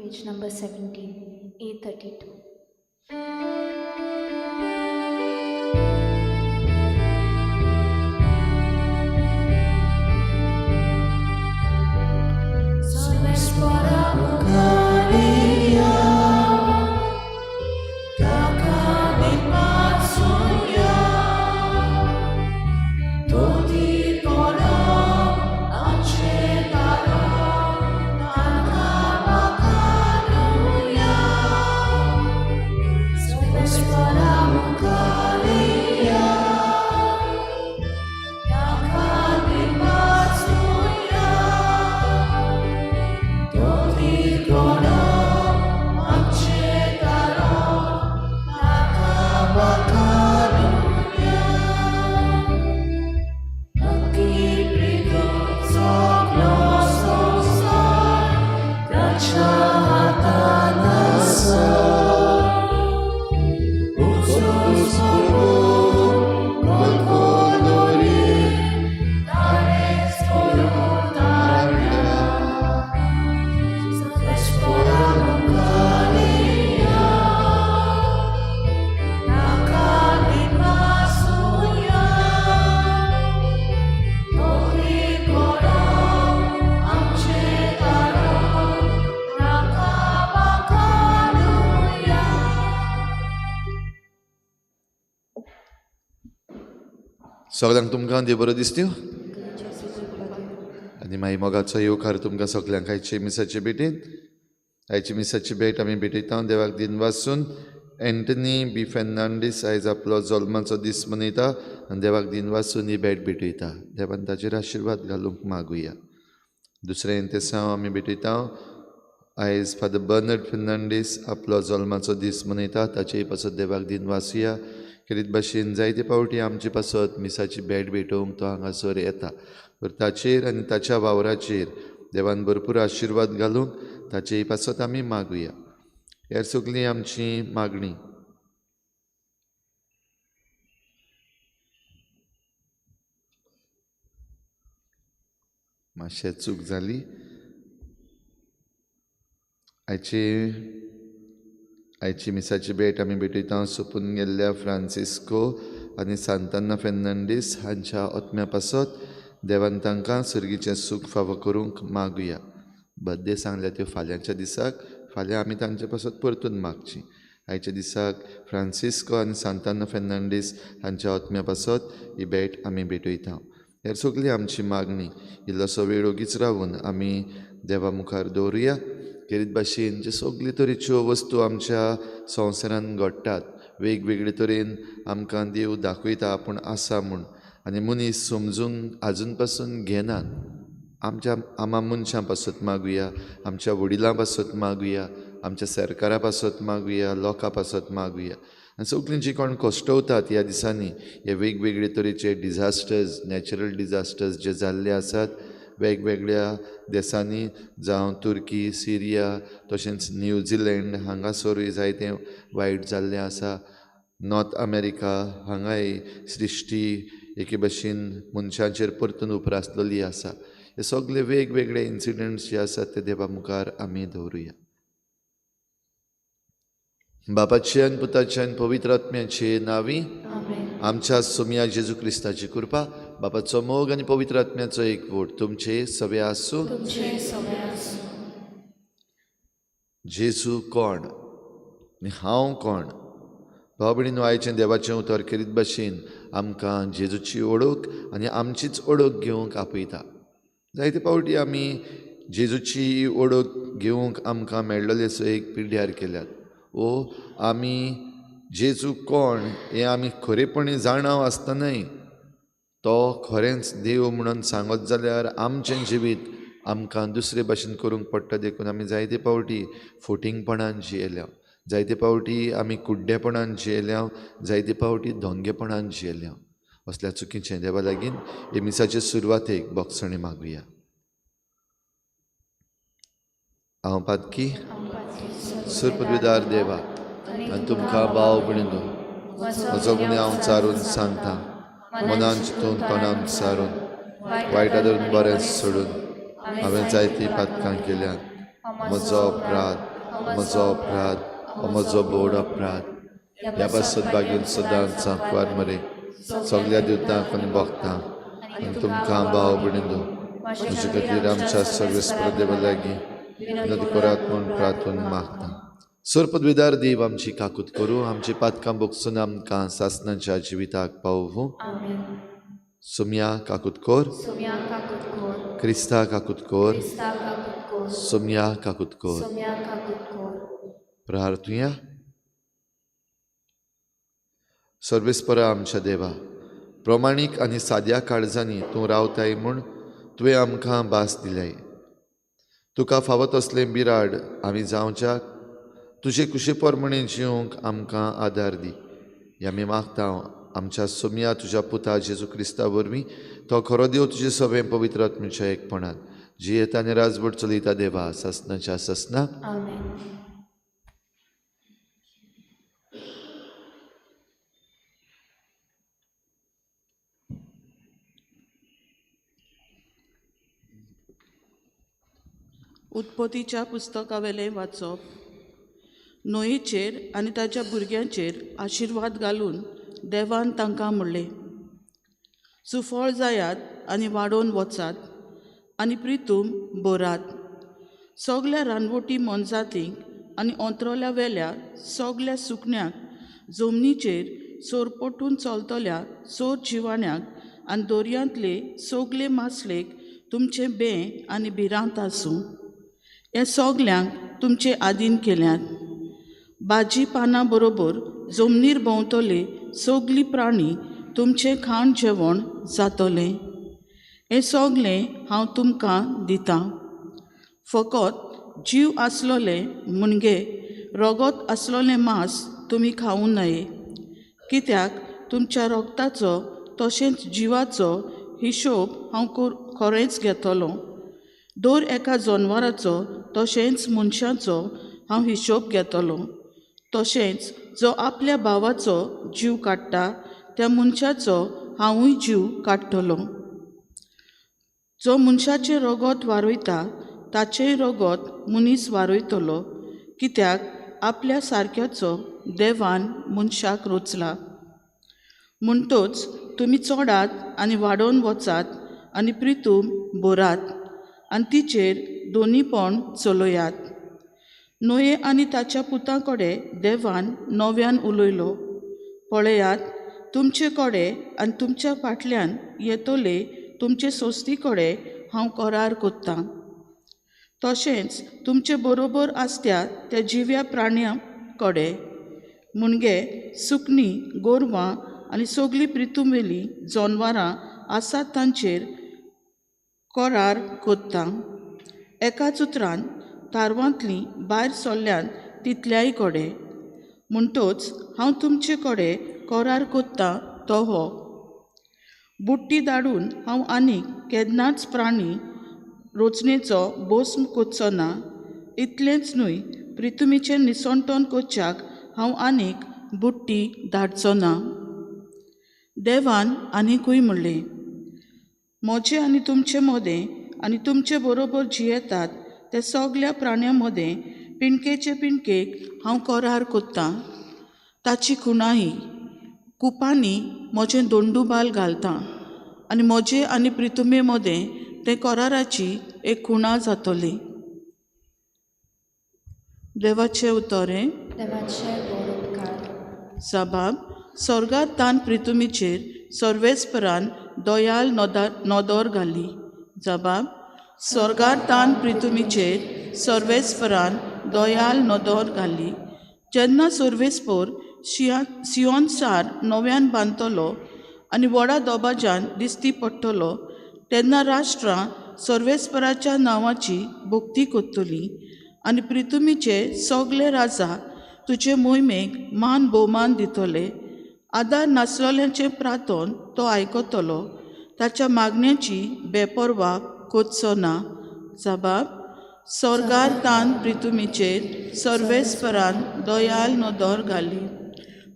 page number 17, A32. सगळ्यांक तुमकां देव बरो दिसत्यो आनी मागीर मोगाचो येवकार तुमकां सगळ्यांक आयचे मिसाचे भेटेन. आयची मिसाची भेट आमी भेटयता देवाक दिन वाचून. एंटनी बी फेर्नांडीस आयज आपलो जल्माचो दीस मनयता आनी देवाक दिन वाचून ही भेट भेटयता. देवान ताचेर आशिर्वाद घालूंक मागुया. दुसरें इंतेसांव आमी भेटयता आयज फादर बर्नर्ड फेर्नांडीस आपलो जल्माचो दीस मनयता. ताचेय पासत देवाक दिन वाचुया. खेरीत भाशेन जायते पावटी आमचे पासत मिसाची भेट भेटोवंक तो हांगासर येता. तर ताचेर आनी ताच्या वावराचेर देवान भरपूर आशिर्वाद घालूंक ताचेय पासत आमी मागुया. हेर सगळी आमची मागणी. मातशें चूक जाली. आयची मिसाची भेट आमी भेटयता सोंपून गेल्ल्या फ्रांसिस्को आनी सांतान्ना फेर्नांडीस हांच्या आत्म्या पासत देवान तांकां सर्गीचें सूख फावो करूंक मागुया. बर्थडे सांगल्या त्यो फाल्यांच्या दिसाक. फाल्यां आमी तांचे पासत परतून मागची. आयच्या दिसाक फ्रांसिस्को आनी सांतान्ना फेर्नांडीस हांच्या आत्म्या पासत ही भेट आमी भेटयता. हेर सगळी आमची मागणी इल्लोसो वेळ ओगीच रावून आमी देवा मुखार दवरुया. खेरीत भाशेन जे सगळे तरेच्यो वस्तू आमच्या संवसारान घडटात, वेगवेगळे तरेन आमकां देव दाखयता आपूण आसा म्हूण, आनी मनीस समजूंक आजून पासून घेनात. आमच्या मनशां पासत मागुया, आमच्या वडिलां पासत मागुया, आमच्या सरकारा पासत मागुया, लोकां पासत मागुया. आनी सगळीं जीं कोण कश्टवतात ह्या दिसांनी हे वेगवेगळे तरेचे डिझास्टर्स, नॅचरल डिझास्टर्स जे जाल्ले आसात वेगवेगळ्या देशांनी, जावं तुर्की, सिरिया, तशेंच न्यूझिलंड हांगासरूय जायतें वायट जाल्लें आसा. नॉर्थ अमेरिका हांगाय सृश्टी एके भाशेन मनशांचेर परतून उपरासलेली आसा. हे सगळे वेगवेगळे इन्सिडंट्स जे आसात ते देवा मुखार आमी दवरुया. बापाचे आनी पुताचे आनी पवित्र आत्म्याचे नांवी. आमच्या सोम्या जेजू क्रिस्ताची कृपा, बापाचो मोग आनी पवित्र आत्म्याचो एकवट तुमचे सवे आसूं. जेजू कोण आनी हांव कोण? भाव भयणीनो, आयचें देवाचें उतर करीत भाशेन आमकां जेजूची ओळख आनी आमचीच ओळख घेवंक आपयता. जायते फावटी आमी जेजूची ओळख घेवंक आमकां मेळ्ळलेसो एक पिड्ड्यार केल्यात. आमी जेजू कोण हें आमी खरेपणी जाणाव आसतनाय तो खरेंच देव म्हणून सांगत जाल्यार आमचें जिवीत आमकां दुसरे भाशेन करूंक पडटा. देखून आमी जायते फावटी फोटिंगपणान जियेल्या, जायते फावटी आमी कुड्डेपणान जियेल्या, जायते फावटी धोंगेपणान जियेल्या. असल्या चुकीचें देवा लागीं हे मिसाचे सुरवातेक बोगसणी मागुया. हांव पातकी सुरपदवीदार देवा आनी तुमकां भाव भयणीनो, म्हजो गुन्यांव हांव चारून सांगता. मनान चिंतून तोंडान विचारून वायटा धरून बरें सोडून हांवें जायतीं पातकां केल्यात. म्हजो अपराध हो म्हजो अपराध, हो म्हजो बोड अपराध. ह्या पासत बागेन सदांच सांकवार मरे सगळ्या दिवतांक आनी भोगतांक आनी तुमकां भाव भयणींनो म्हजे खातीर आमच्या सर्वेस्पर देवा लागीं विनंती करात म्हूण प्रार्थून मागता. सोरपदवीदार देव आमची काकूत करूं, आमची पातकां भोगसून आमकां सासणाच्या जिविताक पावूं. आमेन. सुम्या काकूत कोर, सोम्या काकूत कोर, क्रिस्ता काकूत कोर, क्रिस्ता काकूत कोर, सुम्या काकूत कोर. सोम्या काकूत कोर. प्रार्थुया. सर्वेस्परा आमच्या देवा, प्रमाणीक आनी साद्या काळजांनी तूं रावताय म्हूण तुवें आमकां भास दिल्याय. तुका फावत असलें बिराड आमी जावच्याक तुजे कुशे पोरमणे जिवंक आमकां आदार दी. ह्या आमी मागता आमच्या सोम्या तुज्या पुता जेजू क्रिस्ता वरवीं तो खरो देव तुजे सवें पवित्र आत्म्याच्या एकपणान जियेता आनी राजवट चलयता देवा ससनाच्या ससना. आमेन. उत्पत्तीच्या पुस्तकावेलें वाचप. नोयेचेर आनी ताच्या भुरग्यांचेर आशिर्वाद घालून देवान तांकां म्हणलें, सुफळ जायात आनी वाडोवन वचात आनी प्रितूम बोरात. सगल्या रानवटी मनजातींक आनी अंत्रोल्या वेल्या सगल्या सुकण्यांक, जमनीचेर सोरपटून चलतल्या सोर जिवाण्याक आनी दर्यांतले सगले मासलेक तुमचें बें आनी भिरांत आसूं. हे सगल्यांक तुमचे आदीन केल्यात. भाजी पानां बरोबर जमनीर भोंवतले सगलीं प्राणी तुमचें खाण जेवण जातलें. हें सगलें हांव तुमकां दितां. फकत जीव आसलोले मुणगे रगत आसलोलें मांस तुमी खावूं नये, कित्याक तुमच्या रोगताचो तशेंच जिवाचो हिशोब हांव खरेंच घेतलों. दर एका जनवाराचो तशेंच मनशाचो हांव हिशोब घेतलों. तशेंच जो आपल्या भावाचो जीव काडटा त्या मनशाचो हांवूय जीव काडटलों. जो मनशाचें रगत वारयता ताचेंय रगत मनीस वारयतलो, कित्याक आपल्या सारक्याचो देवान मनशाक रोचला. म्हणटच तुमी चडात आनी वाडोवन वचात आनी प्रितूम बोरात आनी तिचेर दोनीपण चलयात. नोये आनी ताच्या पुतां कडेन देवान नव्यान उलयलो, पळयात तुमचे कडेन आनी तुमच्या फाटल्यान येतले तुमचे सोस्ती कडेन हांव करार कोत्तां. तशेंच तुमचे बरोबर आसत्या त्या जिव्या प्राण्यां कडेन मुणगे सुकणीं, गोरवां आनी सगलीं प्रितुमेलीं जनवारां आसात तांचेर करार कोत्तां. एकाच उतरान तारवांतलीं भायर सरल्यान तितल्याय कडेन. म्हणटच हांव तुमचे कडेन करार कोत्तां तो हो, बुट्टी धाडून हांव आनीक केन्नाच प्राणी रोचणेचो भस्म कोत्चो ना. इतलेंच न्हय, प्रितुमेचें निसंतोन कोरच्याक हांव आनीक बुट्टी धाडचो ना. देवान आनीकूय म्हणलें, म्हजें आनी तुमचे मदें आनी तुमचे बरोबर जियेतात त्या सगल्या प्राण्यां मदें पिणकेचे पिणकेक हांव करार कोत्तां. ताची खुणाई कुपांनी म्हजें दोंडूबाल घालतां आनी म्हजे आनी प्रितुमे मदें ते कराराची एक खुणा जातली. देवाचें उतोरें. देवाचे गोड उपकार. साबाब, स्वर्गांत तान प्रितुमीचेर सर्वेस्परान दयाल नदर घाली. जबाब, स्वर्गांत तान प्रितुमीचेर सर्वेस्परान दयाल नदर घाली. जेन्ना सर्वेस्पर सियोन शार नव्यान बांदतलो आनी व्हडा दबाज्यान दिसती पडटलो, तेन्ना राष्ट्रां सर्वेस्पराच्या नांवाची भक्ती कोत्तली आनी प्रितुमीचे सगळे राजा तुजे मोहिमेक मान भोवमान दितले. आदार नासलोल्यांचें प्रार्थन तो आयकतलो. ताच्या मागण्यांची बेपरवा कोत्चो ना. जबाब, स्वर्गार तान प्रितुमीचेर सर्वेस्परान दयाल नदर घाली.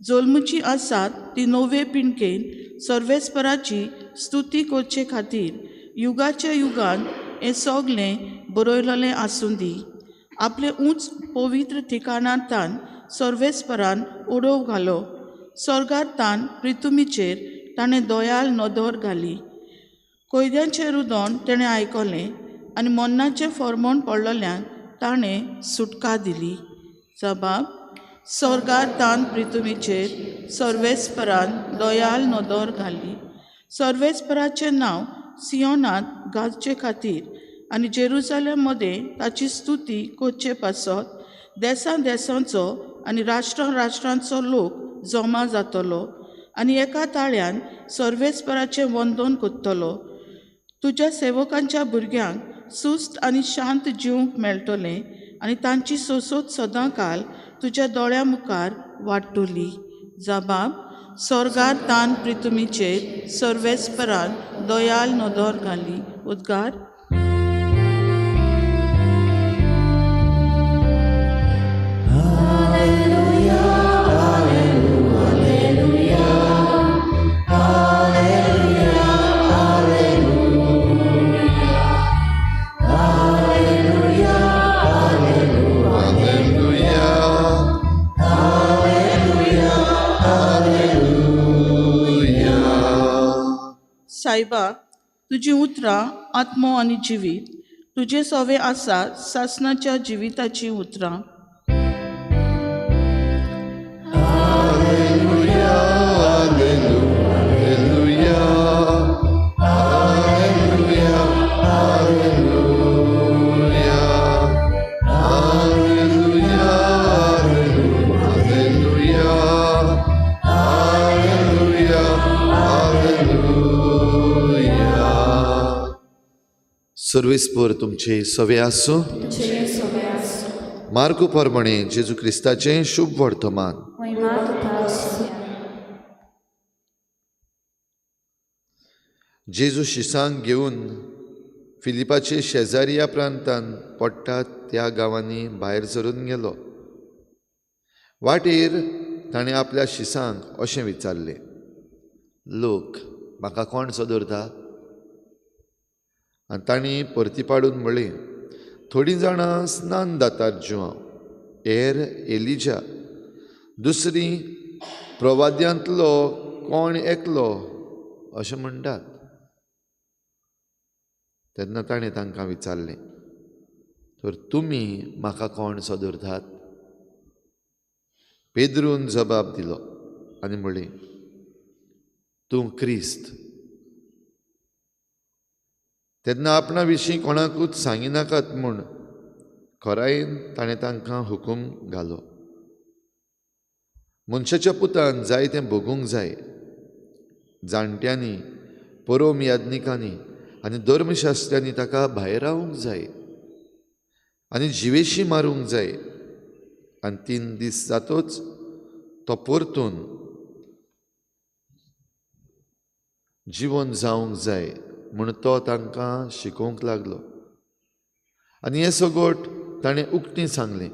जल्मची आसात ती नवे पिणकेन सर्वेस्पराची स्तुती करचे खातीर युगाच्या युगान हें सगलें बरयलेलें आसूं दी. आपले उंच पवित्र ठिकाणांतान सर्वेस्परान उडोव घालो. स्वर्गार तान प्रितुमीचेर ताणें दोयाल नदर घाली. कोयद्यांचें रुदोण तेणें आयकलें आनी मोन्नाचें फर्मोण पडलोल्यांक ताणें सुटका दिली. जबाब: स्वर्गार तान प्रितुमीचेर सर्वेस्परान दोयाल नदर घाली. सर्वेस्पराचें नांव सियोनांत गाजचे खातीर आनी जेरुसालेम मदें ताची स्तुती कोच्चे पासत देसां देसांचो आनी राष्ट्रां राष्ट्रांचो लोक जमा जातलो आनी एका ताळ्यान सर्वेस्पराचें वंदन कोत्तलो. तुज्या सेवकांच्या भुरग्यांक सुस्त आनी शांत जिवंक मेळटलें आनी तांची सोसोत सदां काल तुज्या दोळ्या मुखार वाडटली. जबाब: स्वर्गार तान प्रितुमीचेर सर्वेस्परान दोयाल नदर घाली. उद्गार: सायबा, तुजी उतरां आत्मो आनी जिवीत, तुजे सवे आसात सासणाच्या जिविताची उतरां. सर्वेस्पर तुमचे सवे आसूं. मार्ग प्रमाणे जेजू क्रिस्ताचें शुभ वर्तमान. जेजू शिसांक घेवन फिलिपाचे शेजारी ह्या प्रांतांत पडटात त्या गांवांनी भायर सरून गेलो. वाटेर ताणें आपल्या शिसांक अशें विचारलें, लोक म्हाका कोण सदरता? आनी तांणी परती पाडून म्हळें, थोडीं जाणां स्नान दातात जिवांव, हेर एलिजा, दुसरीं प्रवाद्यांतलो कोण एकलो अशें म्हणटात. तेन्ना ताणें तांकां विचारलें, तर तुमी म्हाका कोण सदरतात? पेद्रून जबाब दिलो आनी म्हळें, तूं क्रिस्त. तेन्ना आपणा विशीं कोणाकूच सांगिनाकात म्हूण खरायेन ताणें तांकां हुकूम घालो. मनशाच्या पुतान जाय तें भोगूंक जाय. जाणट्यांनी, परोम याज्ञिकांनी आनी धर्मशास्त्र्यांनी ताका भायर रावूंक जाय आनी जिवेशी मारूंक जाय. आनी 3 दीस जातोच तो परतून जिवन जावंक जाय म्हूण तो तांकां शिकोवंक लागलो. आनी हें सगोट ताणें उक्तीं सांगलें.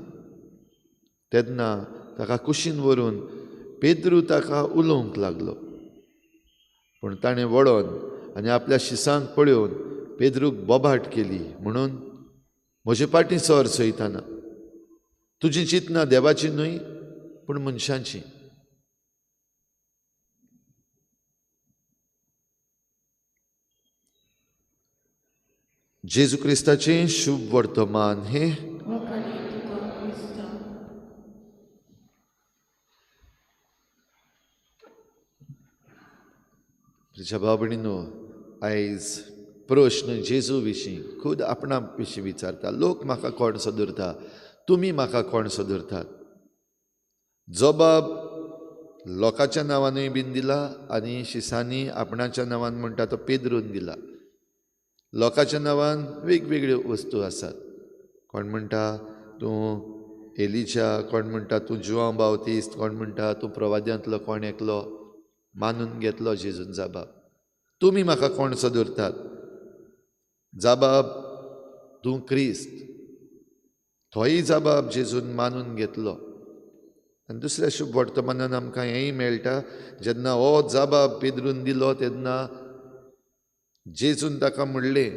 तेन्ना ताका कुशीन व्हरून पेद्रू ताका उलोवंक लागलो. पूण ताणें वळोन आनी आपल्या शिसांक पळयोवन पेद्रूक बोबाट केली म्हणून, म्हजे पाटी सर सयताना, तुजी चिंतना देवाची न्हय पूण मनशांची. जेजू क्रिस्ताचें शुभ वर्तमान हें तुज्या बाबडीनो आयज प्रश्न जेजू विशीं खूद आपणा विशीं विचारता. लोक म्हाका कोण सदरता? तुमी म्हाका कोण सदरतात? जबाब लोकाच्या नांवानूय बीन दिला आनी शिसांनी आपणाच्या नांवान म्हणटा तो पेद्रून दिला. लोकाच्या नांवान वेगवेगळ्यो वस्तू आसात. कोण म्हणटा तूं एलिजा, कोण म्हणटा तूं जुआंव बावतिस्त, कोण म्हणटा तूं प्रवाद्यांतलो कोण एकलो. मानून घेतलो जेजून जबाब. तुमी म्हाका कोण सदरतात? जबाब तूं क्रिस्त. थोय जबाब जेजून मानून घेतलो. आनी दुसऱ्या शुभ वर्तमानान आमकां हेंय मेळटा, जेन्ना हो जबाब पेद्रून दिलो तेन्ना जेजून ताका म्हणलें,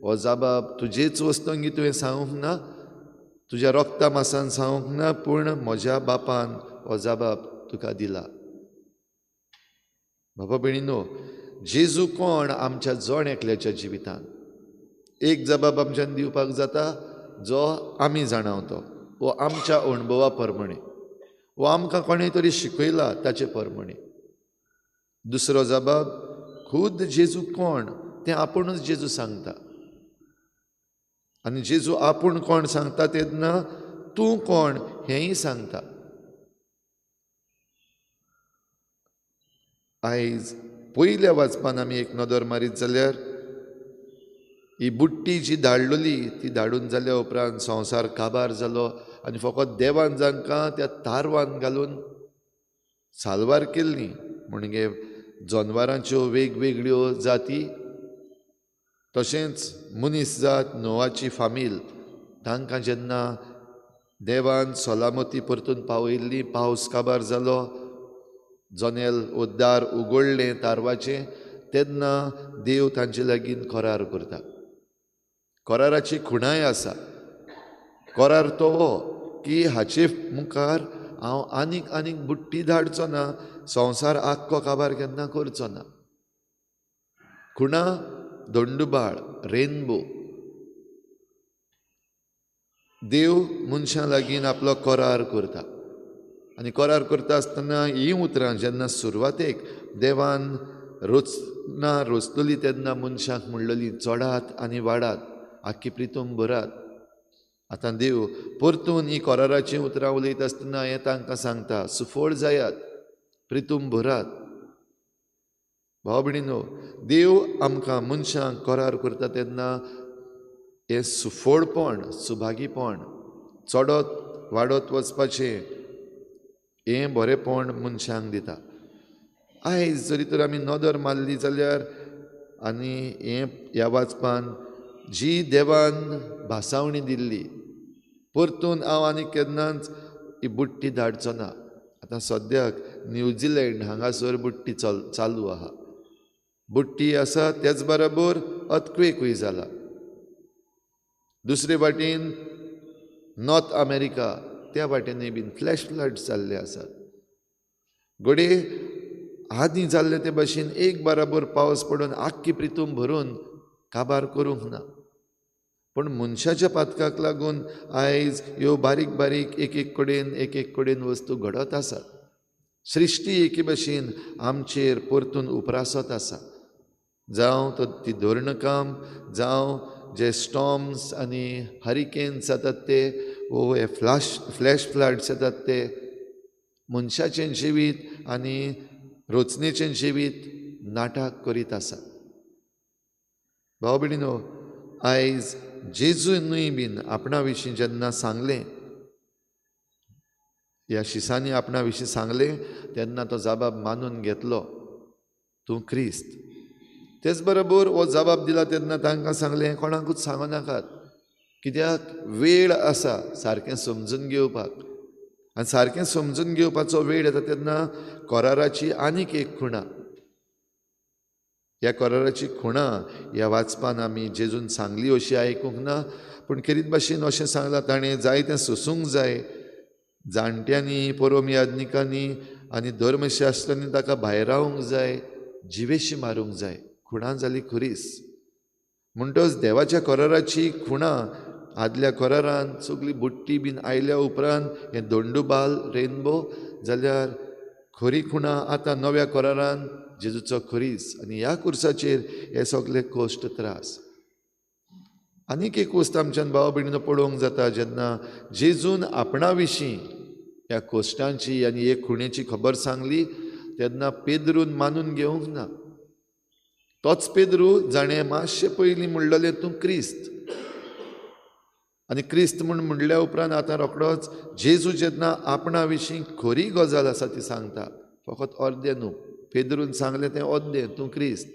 हो जबाब तुजेच वस्तूंक तुवें सांगूंक ना, तुज्या रोगता मासान सांगूंक ना, पूण म्हज्या बापान हो जबाब तुका दिला. बाबा भयणीनो, जेजू कोण आमच्या जोण एकल्याच्या जिवितान? एक जबाब आमच्यान दिवपाक जाता जो आमी जाणावतो, वो आमच्या अणभवा प्रमाणे, वो आमकां कोणें तरी शिकयला ताचे प्रमाणे. दुसरो जबाब, खुद जेजू कोण तें आपुणूच जेजू सांगता. आनी जेजू आपूण कोण सांगता तेन्ना तूं कोण हेंय सांगता. आयज पयल्या वाचपान आमी एक नदर मारीत जाल्यार ही बुट्टी जी धाडलोली ती धाडून जाल्या उपरांत संवसार काबार जालो आनी फकत देवान जांकां त्या तारवान घालून सालवार केल्ली. म्हणजे जनवारांच्यो वेगवेगळ्यो जाती, तशेंच मनीस जात, नोवाची फामील, तांकां जेन्ना देवान सलामती परतून पावयल्ली, पावस काबार जालो, जनेल दार उगडलें तारवाचें, तेन्ना देव तांचे लागीं करार करता. कराराची खुणाय आसा. करार तो हो की हाचे मुखार हांव आनीक बुट्टी धाडचो ना, संवसार आख्खो काबार केन्ना करचो ना. खुणा दोंडुबाळ, रेनबो. देव मनशां लागीं आपलो करार करता. आनी करार करता आसतना हीं उतरां जेन्ना सुरवातेक देवान रोचलोली तेन्ना मनशांक म्हणलेली, चडात आनी वाडात, आख्खी प्रितूम भरात. आतां देव परतून ही कराराचीं उतरां उलयता आसतना हें तांकां सांगता, सुफळ जायात, प्रितूम भरात. भाव भयणीनो, देव आमकां मनशांक करार करता तेन्ना हें सुफळपण, सुभागीपण, चडत वाडत वचपाचें हें बरेंपण मनशांक दिता. आयज जरी तर आमी नदर मारली जाल्यार आनी ह्या वाचपान जी देवान भासावणी दिल्ली, परतून हांव आनी केन्नाच ही बुट्टी धाडचो ना. आतां सद्याक न्यूझिलंड हांगासर बुट्टी चालू आहा. बुट्टी आसा तेच बरोबर अर्थक्वेकूय जाला. दुसरे वाटेन नॉर्थ अमेरिका त्या वाटेनूय बीन फ्लॅश फ्लड्स जाल्ले आसात. घडये आदीं जाल्ले ते भाशेन एक बराबर पावस पडून आख्खी प्रितूम भरून काबार करूंक ना. पूण मनशाच्या पातकाक लागून आयज ह्यो बारीक बारीक एक एक कडेन वस्तू घडत आसात. सृश्टी एके भाशेन आमचेर परतून उपरासत आसा. जावं तो ती धोरणकाम, जावं जे स्टॉर्म्स आनी हरिकेन्स जातात ते, वो हे फ्लॅश फ्लड्स जातात ते, मनशाचें जिवीत आनी रोचणेचें जिवीत नाटक करीत आसा. भाव भयणीनो, आयज जेजूनूय बीन आपणा विशीं जेन्ना सांगलें, ह्या शिसांनी आपणा विशीं सांगलें तेन्ना तो जबाब मानून घेतलो, तूं क्रिस्त. तेच बरोबर हो जबाब दिला तेन्ना तांकां सांगलें, कोणाकूच सांगो नाकात, कित्याक वेळ आसा सारकें समजून घेवपाक. आनी सारकें समजून घेवपाचो वेळ येता तेन्ना कराराची आनीक एक खुणा, ह्या कराराची खुणा ह्या वाचपान आमी जेजून सांगली अशी आयकूंक ना. पूण खेरीत भाशेन अशें सांगलां ताणें, जाय तें सोसूंक जाय. जाणट्यांनी, परम याज्ञिकांनी आनी धर्मशास्त्रांनी ताका भायर रावंक जाय, जिवेशी मारूंक जाय. खुणा जाली खरीच. म्हणटच देवाच्या कराराची खुणा आदल्या करारान सगळी बुट्टी बीन आयल्या उपरांत हें दोंडुबाल, रेनबो, जाल्यार खरी खुणा आतां नव्या करारान जेजूचो खरीस. आनी ह्या कुर्साचेर हे सगळे कश्ट त्रास. आनीक एक वस्त आमच्यान भाव भयणीनो पळोवंक जाता, जेन्ना जेजून आपणा विशीं ह्या कश्टांची आनी हे खुणेची खबर सांगली तेन्ना पेद्रून मानून घेवंक ना. तोच पेद्रू जाणें मातशें पयलीं म्हणलेलें, तूं क्रिस्त. आनी क्रिस्त म्हूण म्हणल्या उपरांत आतां रोखडोच जेजू जेन्ना आपणा विशीं खरी गजाल आसा ती सांगता, फकत अर्दें न्हू. पेद्रून सांगलें तें अर्दें, तूं क्रिस्त.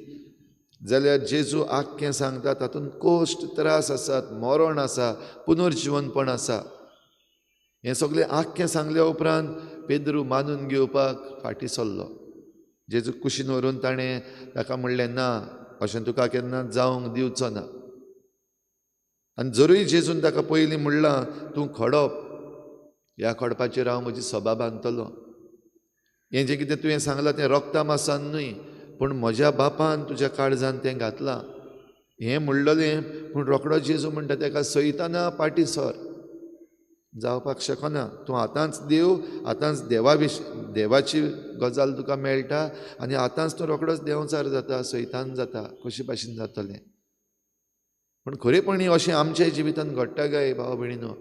जाल्यार जेजू आख्खें सांगता, तातूंत कश्ट त्रास आसात, मरण आसा, पुनर्जिवनपण आसा. हें सगळें आख्खें सांगल्या उपरांत पेद्रू मानून घेवपाक फाटीं सरलो. जेजू कुशीन व्हरून ताणें ताका म्हणलें, ना, अशें तुका केन्ना जावंक दिवचो ना. आनी जरूय जेजून ताका पयलीं म्हणलां तूं खडप, ह्या खडपाचेर हांव म्हजी सभा बांदतलो. हें जें कितें तुवें सांगलां तें रोगता मासान न्हय, पूण म्हज्या बापान तुज्या काळजान तें घातलां. हें म्हणलेलें, पूण रोखडो जेजू म्हणटा ताका सैताना पाटी सर, जावपाक शकना. तूं आतांच देव, आतांच देवाची गजाल तुका मेळटा आनी आतांच तूं रोखडोच देंवचार जाता, सैतान जाता, कशे भाशेन जातलें. पूण खरेपणी अशें आमच्या जिवितांत घडटा काय भाव भयणीनो?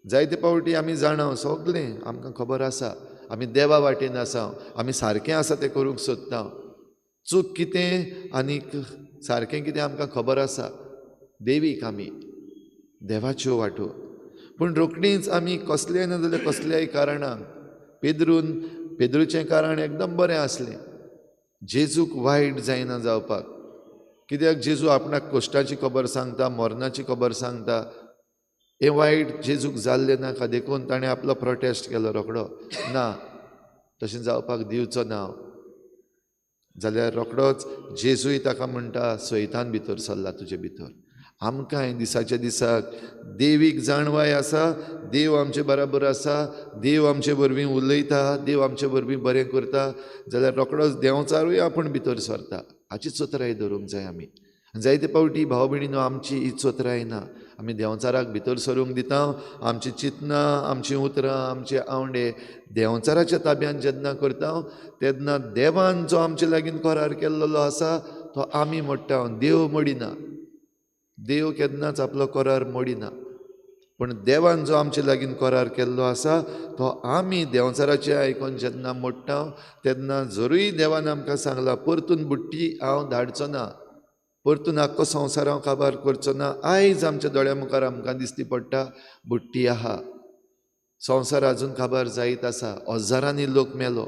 जायते फावटी आमी जाणां, सगळें आमकां खबर आसा, आमी देवा वाटेन आसा, आमी सारकें आसा तें करूंक सोदता. चूक कितें आनीक सारकें कितें आमकां खबर आसा. देवीक आमी देवाच्यो वाटो. पूण रोखडींच आमी कसलेय ना जाल्यार कसल्याय कारणान पेद्रूचें कारण एकदम बरें आसलें. जेजूक वायट जायना जावपाक. कित्याक जेजू आपणाक कश्टाची खबर सांगता, मरणाची खबर सांगता. हें वायट जेजूक जाल्लें नाका देखून ताणें आपलो प्रोटेस्ट केलो रोखडो. ना, तशें जावपाक दिवचो ना. जाल्यार रोखडोच जेजूय ताका म्हणटा सैतान भितर सरला तुजे भितर. आमकांय दिसाच्या दिसाक देवीक जाणवाय आसा, देव आमचे बराबर आसा, देव आमचे वरवीं उलयता, देव आमचे वरवीं बरें करता, जाल्यार रोखडोच देंवचारूय आपूण भितर सरता. हाची चोतराय धरूंक जाय आमी. जायते फावटी भाव भयणीनो आमची ही चोतराय ना. आमी देंवचाराक भितर सरूंक दिता. आमची चिंतनां, आमचीं उतरां, आमचे आवंडे देंवचाराच्या ताब्यान जेन्ना करता तेन्ना देवान जो आमचे लागीं करार केल्लो आसा तो आमी मोडटा, देव मोडिना. देव केन्नाच आपलो करार मोडिना. पूण देवान जो आमचे लागीं करार केल्लो आसा तो आमी देंवचाराचें आयकोन जेन्ना मोडटा तेन्ना जरूय देवान आमकां सांगलां परतून बुट्टी हांव धाडचो ना, परतून आख्खो संवसार हांव काबार करचो ना. आयज आमच्या दोळ्या मुखार आमकां दिसती पडटा बुट्टी आहा. संवसार आजून काबार जायत आसा. हजारांनी लोक मेलो.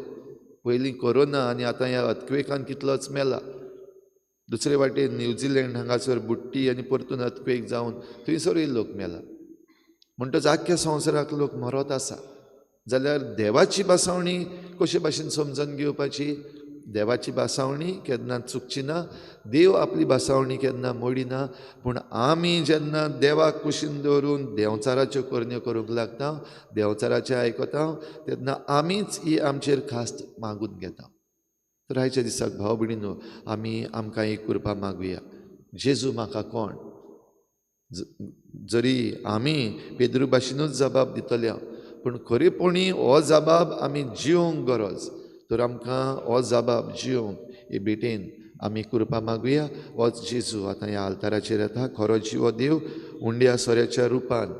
पयलीं कोरोना आनी आतां ह्या अर्थक्वेकान कितलोच मेला. दुसरे वाटेन न्यूझिलंड हांगासर बुट्टी आनी परतून अर्थक्वेक जावन थंयसरूय लोक मेला. म्हणटच आख्ख्या संवसाराक लोक मरत आसा. जाल्यार देवाची बासावणी कशे भाशेन समजून घेवपाची? देवाची बासावणी केन्ना चुकची ना. देव आपली बासावणी केन्ना मोडिना. पूण आमी जेन्ना देवाक कुशीन दवरून देंवचाराच्यो करण्यो करूंक लागता, देंवचाराचें आयकता, तेन्ना आमीच ही आमचेर खास्त मागून घेता. तर आयच्या दिसाक भाव भयणीनो आमी आमकां एक कृपा मागुया. जेजू म्हाका कोण? जरी आमी पेद्रू भाशेनूच जबाब दितले, पूण खरेपणी हो जबाब आमी जिवंक गरज. तर आमकां हो जबाब जिवंक हे भेटेन आमी कृपा मागुया. होच जेजू आतां ह्या आल्ताराचेर येता, खरो जिवो देव उंड्या सोऱ्याच्या रुपान.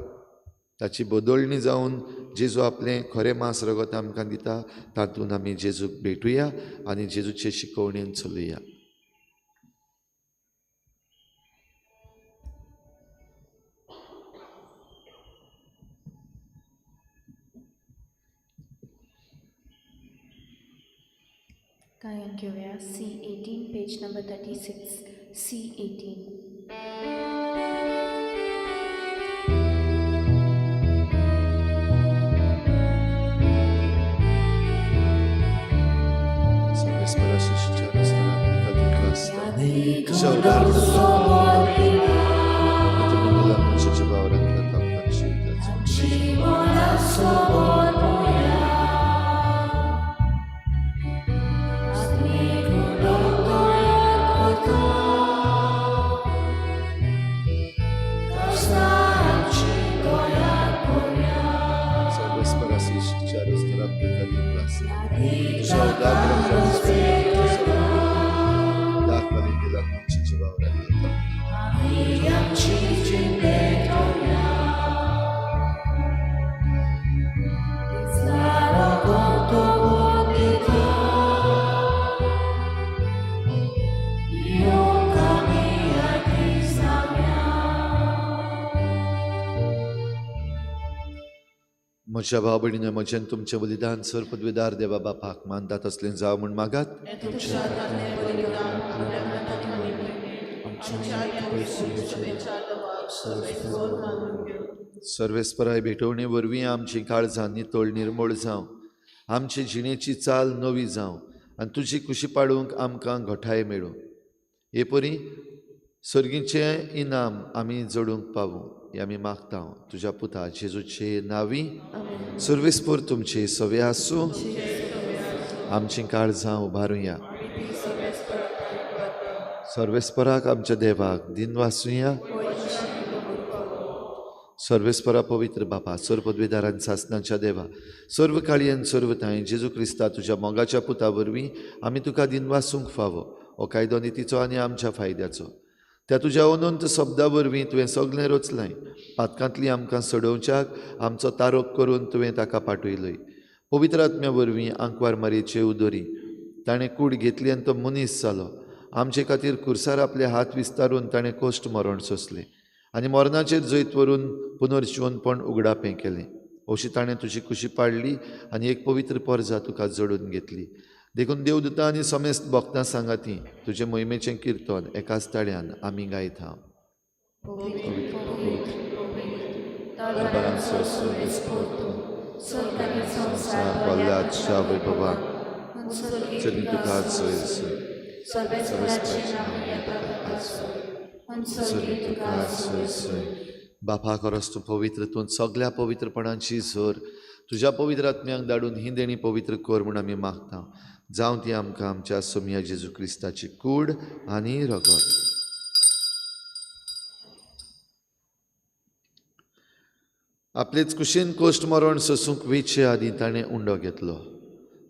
ताची बदोळणी जावन जेजू आपलें खरें मांस रगत आमकां दिता. तातूंत आमी जेजूक भेटुया आनी जेजूचे शिकवणेन चलुया. गायन घेऊया C18 पेज नंबर 36. C18. म्हज्या भाव भयणीने म्हजें तुमचें बलिदान सर पदवीदार देवा बापाक मानता तसलें जावं म्हूण मागात. सर्वेस्पराय भेटोवणे वरवीं आमची काळजां नितळ निर्मळ जावं, आमची जिणेची चाल नवी जावं आनी तुजी खुशी पाडूंक आमकां घोटाय मेळूं. हे परी सर्गीचें इनाम आमी जोडूंक पावूं हें आमी मागता तुज्या पुता जेजूचे नांवी सर्वेस्पर तुमची सवे आसूं आमची काळजां उबारुया सर्वेस्पराक आमच्या देवाक दिन वासुया सर्वेस्परा पवित्र बापा सर्व पदवीदारां सासणाच्या देवा सर्व काळयेन सर्व थाय जेजू क्रिस्ता तुज्या मोगाच्या पुता वरवीं आमी तुका दिन वासूंक फावो हो कायदो नितीचो आनी आमच्या फायद्याचो त्या तुज्या अनंत शब्दा वरवीं तुवें सगलें रचलें पातकांतली आमकां सोडोवच्याक आमचो तारोक करून तुवें ताका पाठयलय पवित्र आत्म्या वरवीं आंकवार मारयेचे उदोरी ताणें कूड घेतली आनी तो मनीस जालो आमचे खातीर खुर्सार आपले हात विस्तारून ताणें कोश्ट मरण सोंसलें आनी मरणाचेर जैत व्हरून पुनर्जीवनपण उगडापें केलें अशी ताणें तुजी कुशी पाडली आनी एक पवित्र परजा तुका जोडून घेतली देखून देवदूतां आनी समेस्त भक्तां सांगाती तुजे मोहिमेचें किर्तन एकाच ताळ्यान आमी गायता बापा खरोच तूं पवित्र तूं सगळ्या पवित्रपणांची झर तुज्या पवित्र आत्म्याक धाडून ही देणी पवित्र कर म्हूण आमी मागता जावं ती आमकां आमच्या सोम्या जेजू क्रिस्ताची कूड आनी रगत आपलेच कुशीन कोश्ट मरण सोसूंक वेचे आदीं ताणें उंडो घेतलो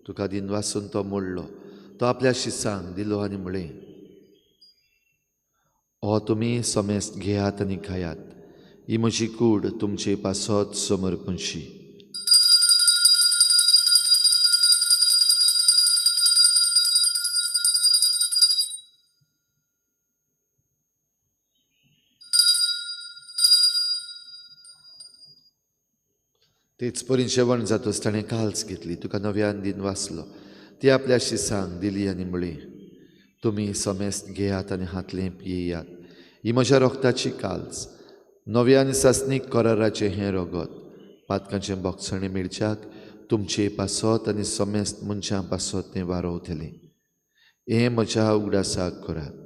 तुका दिन वासून तो मोडलो तो आपल्या शिसांक दिलो आनी म्हळें हो तुमी समेस्त घेयात आनी खायात ही म्हजी कूड तुमचे पासत समर्पणशी तेच परीन जेवण जातच ताणें काल्स घेतली तुका नव्यान दिन वाचलो ती आपल्या शिसांक दिली आनी म्हळें तुमी समेस्त घेयात आनी हातलें पियेयात ही म्हज्या रोगताची काल्स नव्या आनी सासनीक कराराचें हें रगत पातकांचें बोगसणें मेळच्याक तुमचे पासत आनी समेस्त मनशां पासत तें वारोवतलें हें म्हज्या उगडासाक करात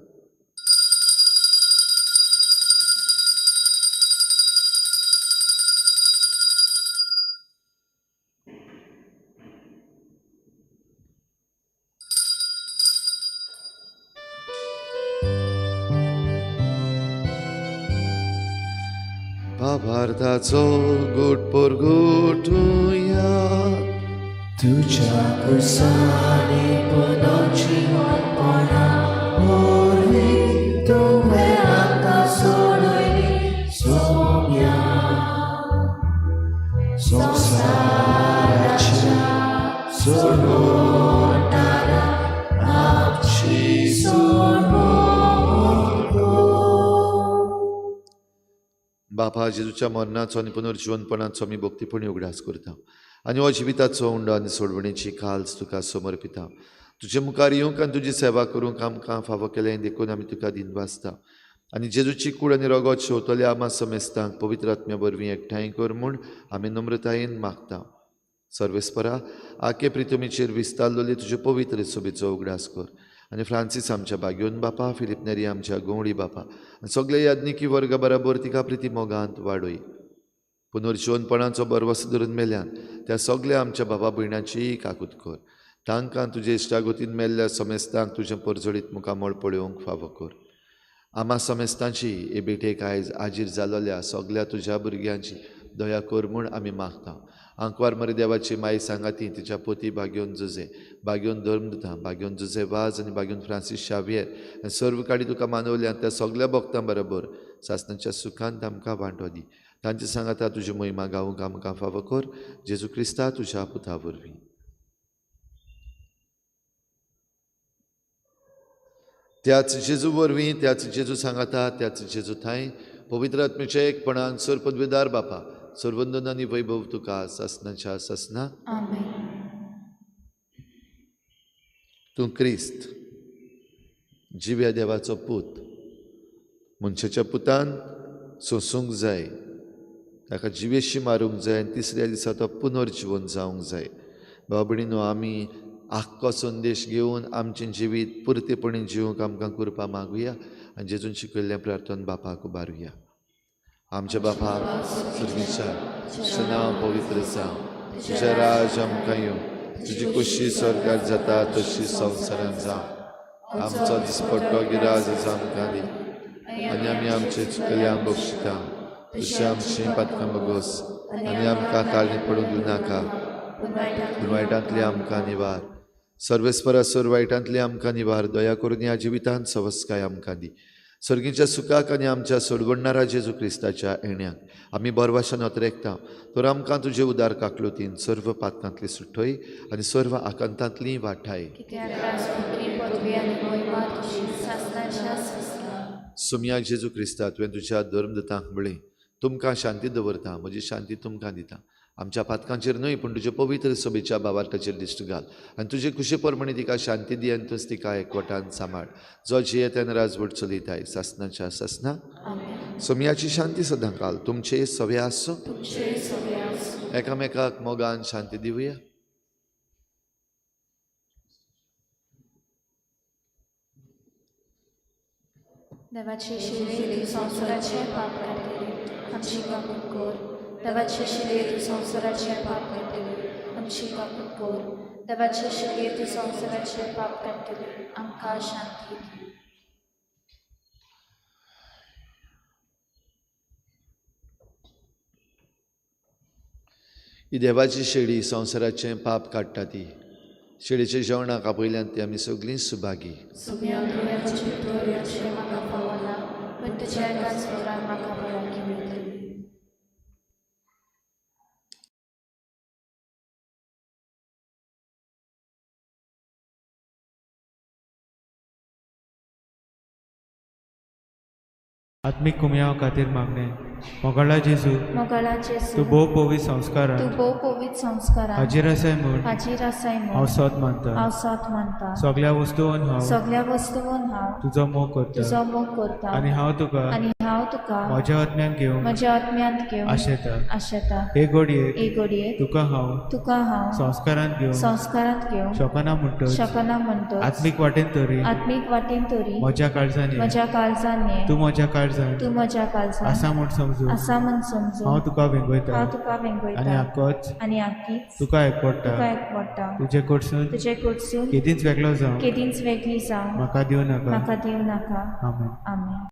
Babardaco gut por gutuja Tuja kusani ponoči odpona Orvi tome ata solojni somja Soksarača solotara Apči बापा जेजूच्या मरणाचो आनी पुनर्जीवनपणाचो आमी भक्तीपणी उगडास करता आनी हो जिविताचो उंडो आनी सोडवणेची काल्स तुका समर्पिता तुजे मुखार येवंक आनी तुजी सेवा करूंक आमकां फावो केलें देखून आमी तुका दिन वाचता आनी जेजूची कूड आनी रगत शेवतल्या आमा समेस्तांक पवित्र आत्म्या वरवीं एकठांय कर म्हूण आमी नम्रतायेन मागता सर्वेस्परा आखे प्रितुमीचेर विस्तारलोली तुजे पवित्र सोबेचो उगडास कर आनी फ्रांसीस आमच्या बागयोन बापा फिलिप नेरी आमच्या गोवळी बापा आनी सगळे याज्ञिकी वर्ग बराबर तिका प्रिती मोगांत वाडय पुनर्जीवनपणाचो बरवस धरून मेल्यान त्या सगळ्या आमच्या बाबा भयणाची काकूत कर तांकां तुजे इश्टागोतीन मेल्ल्या समेस्तांक तुजें परजळीत मुखामळ पळोवंक फावो कर आमा समेस्तांची हे बेटेक आयज आजीर जालोल्या सगळ्या तुज्या भुरग्यांची दया कर म्हूण आमी मागता आंकवार मरे देवाची माई सांगाती तिच्या पोती बागयोन जुजे बागयोन धर्मदुतां बागयोन जुजे वाज आनी बागयोन फ्रांसीस शावियर आनी सर्व काडी तुका मानवल्या त्या सगळ्या भक्तां बरोबर सासणाच्या सुखांत आमकां वांटो दी तांची सांगाता तुजी मोहिमा गावूंक आमकां फावो कर जेजू क्रिस्ता तुज्या पुता वरवीं त्याच जेजू वरवीं त्याच जेजू सांगाता त्याच जेजू थंय पवित्र आत्म्याचे एकपणान सर पदवीदार बापा सर्वंदन आनी वैभव तुका सासणाच्या सासना तूं क्रिस्त जिव्या देवाचो पूत मनशाच्या पुतान सोंसूंक जाय ताका जिवेशी मारूंक जाय आनी तिसऱ्या दिसा तो पुनर्जीवन जावंक जाय बाबडीनो आमी आख्खो संदेश घेवन आमचें जिवीत पुर्तेपणी जिवंक आमकां कृपा मागुया आनी जेजून शिकयल्लें प्रार्थन बापाक उबारुया. आमच्या बापा सुर्गीच्या तुजें नांव पवित्र जावं, तुजें राज आमकां येवं, तुजी कुशी स्वर्गांत जाता तशी संवसारांत जावं. आमचो दिसपट्टो गिराज आज आमकां दी आनी आमी आमचे चुकल्यांक बक्षिता तशी आमची पातकां बगोस आनी आमकां ताळणीत पडूंक दिवं नाका पूण वायटांतली आमकां निवार. सर्वेस्परा सर वायटांतली आमकां निवार. दया करून ह्या जिवितांत सवस्काय आमकां दी. सर्गीच्या सुखाक आनी आमच्या सोडवडणारा जेजू क्रिस्ताच्या येण्याक आमी बरवाशान अत्रेकता तर आमकां तुजे उदार काकलुतीन सर्व पातकांतली सुटय आनी सर्व आकांतांतली वाटाय. सुमया जेजू क्रिस्ता तुवें तुज्या धर्मदतांक म्हळें तुमकां शांती दवरता, म्हजी शांती तुमकां दिता. आमच्या पातकांचेर न्हय पूण तुजे पवित्र सभेच्या बाबार्काचेर दिश्ट घाल आनी तुजे कुशे परमणी तिका शांती दी आनी तूंच तिका एकवटान सांबाळ जो जियेत्यान राजवट चलयताय सासनाच्या सासना. सोमयाची शांती सदां घाल तुमचे सवे आसो. एकामेकाक मोगान शांती दिवया. देवाचे शिले तू संसाराचे पाप काडटली आमची काकूट कोर. देवाचे शिले तू संसाराचे पाप काडटली आमची काकूट कोर. देवाचे शिले तू संसाराचे पाप काडटली आमकां शांती दी. ही देवाची शेळी संवसाराचें पाप काडटा ती शेळीच्या जेवणाक आपयल्यान ती आमी सगळीं सुभागी. आत्मिक कुमया खातीर मागणे. मोगाळा जेजू मोगाळा जेजू तूं भोव पवी संस्कारान तू भोव पवित्र संस्कारान हाजीर आसाय म्हूण हाजीर आसाय हांव म्हूण सत मानता. हांव सत मानता. सगळ्या वस्तूंन हांव सगळ्या वस्तूंन हांव तुजो मोग करता तुजो मोग करता आनी हांव तुका आनी हांव तुका म्हज्या आत्म्यान घेवंक म्हज्या आत्म्यांत घेवन आशेता. आशेता. हे घडयेक एक घडयेक तुका हांव तुका हांव संस्कारान घेवंक संस्कारांत घेवन शकना म्हणटच शकना म्हणटच आत्मीक वाटेन तरी आत्मीक वाटेन तरी म्हज्या काळजांनी म्हज्या काळजांनी तूं म्हज्या काळजांत तूं म्हज्या काळजांत आसा म्हूण समजून आसा म्हूण समजून हांव तुका वेंगयता हांव तुका आनी वेंगयता आक्कोच आनी आख्खीच तुका एकवडटा. तुका एकवडटा. तुजे कडसून तुजे कडसून केदींच वेगळो जावं केदींच वेगळी जावं म्हाका दिवं नाका. म्हाका दिवं नाका. आमेन. आमेन.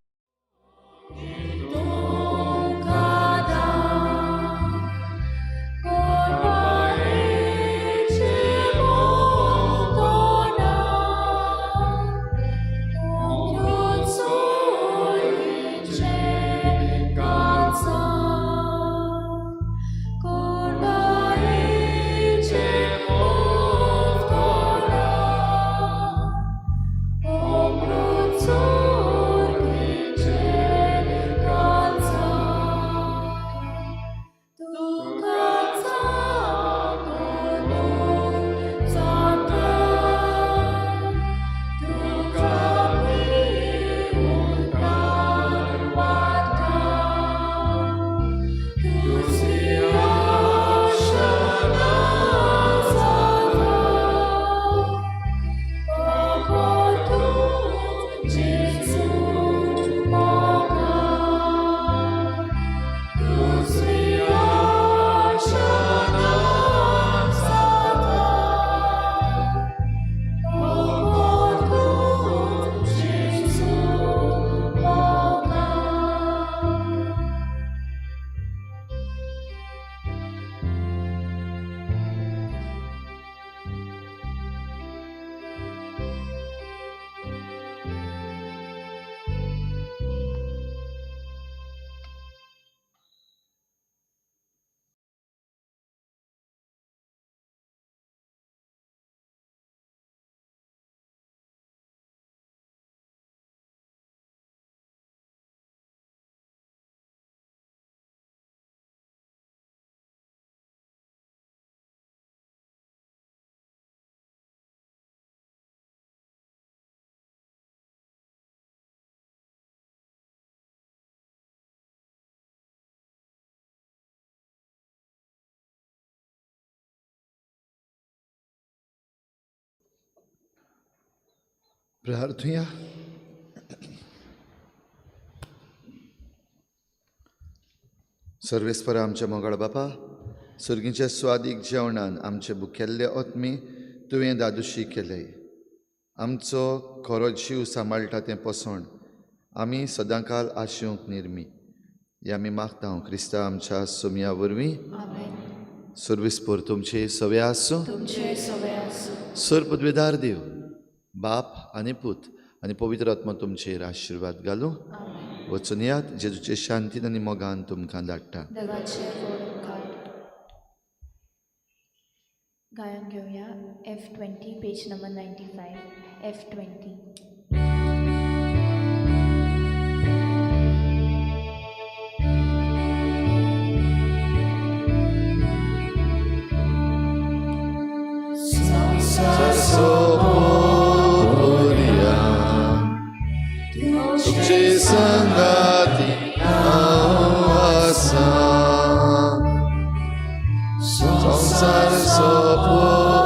प्रार्थुया. सर्वेस्पर आमच्या मोगाळ बापा, सुर्गीच्या स्वादीक जेवणान आमचे भुकेल्ले ओतमी तुवें दादुशी केले. आमचो खरो जीव सांबाळटा तें पसण आमी सदांकाल आशेवंक निर्मी. हे आमी मागता हांव क्रिस्ता आमच्या सोमया वरवीं. सर्वेस्पर तुमचे सवे आसूं. तुमचे सवय आसूं. सर पदवेदार देव, बाप आनी पूत आनी पवित्र आत्मा तुमचेर आशिर्वाद घालूं. वचून यात, जेजूचे शांतीन आनी मोगान तुमकां धाडटा. देवाचे गोड उपकार. गायन घेऊया F20 page number 95. F20. Sasoporia तुझे संगाती आसा संसार सोपो